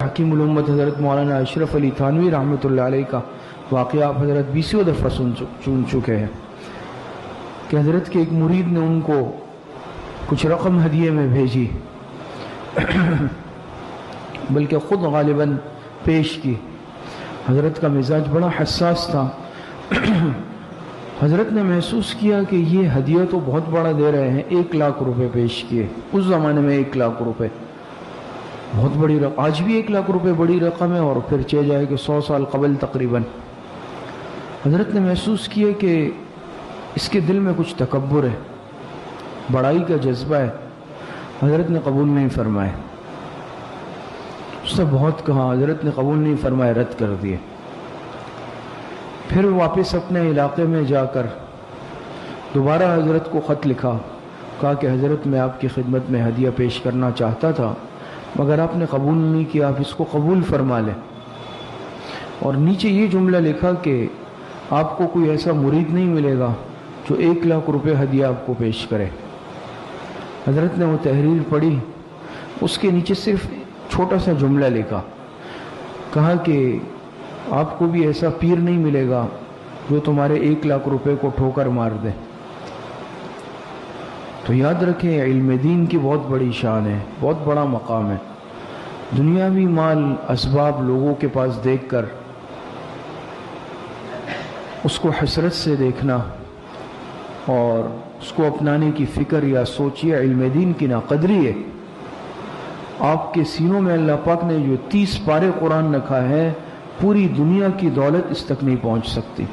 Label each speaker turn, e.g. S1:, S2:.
S1: حکیم الامت حضرت مولانا اشرف علی تھانوی رحمۃ اللہ علیہ کا واقعہ آپ حضرت 20 دفعہ سن چکے ہیں کہ حضرت کے ایک مرید نے ان کو کچھ رقم ہدیے میں بھیجی، بلکہ خود غالباً پیش کی۔ حضرت کا مزاج بڑا حساس تھا۔ حضرت نے محسوس کیا کہ یہ ہدیہ تو بہت بڑا دے رہے ہیں، 1 لاکھ روپے پیش کیے۔ اس زمانے میں 1 لاکھ روپے بہت بڑی رقم، آج بھی 1 لاکھ روپے بڑی رقم ہے، اور پھر چلے جائے کہ 100 سال قبل تقریباً۔ حضرت نے محسوس کیا کہ اس کے دل میں کچھ تکبر ہے، بڑائی کا جذبہ ہے۔ حضرت نے قبول نہیں فرمائے۔ اس نے بہت کہا، حضرت نے قبول نہیں فرمائے، رد کر دیے۔ پھر واپس اپنے علاقے میں جا کر دوبارہ حضرت کو خط لکھا، کہا کہ حضرت میں آپ کی خدمت میں ہدیہ پیش کرنا چاہتا تھا، مگر آپ نے قبول نہیں کیا، آپ اس کو قبول فرما لیں۔ اور نیچے یہ جملہ لکھا کہ آپ کو کوئی ایسا مرید نہیں ملے گا جو 1 لاکھ روپے ہدیہ آپ کو پیش کرے۔ حضرت نے وہ تحریر پڑھی، اس کے نیچے صرف چھوٹا سا جملہ لکھا، کہا کہ آپ کو بھی ایسا پیر نہیں ملے گا جو تمہارے 1 لاکھ روپے کو ٹھوکر مار دے۔ تو یاد رکھیں، علم دین کی بہت بڑی شان ہے، بہت بڑا مقام ہے۔ دنیاوی مال اسباب لوگوں کے پاس دیکھ کر اس کو حسرت سے دیکھنا اور اس کو اپنانے کی فکر یا سوچیے، علم دین کی ناقدری ہے۔ آپ کے سینوں میں اللہ پاک نے جو 30 پارے قرآن رکھا ہے، پوری دنیا کی دولت اس تک نہیں پہنچ سکتی۔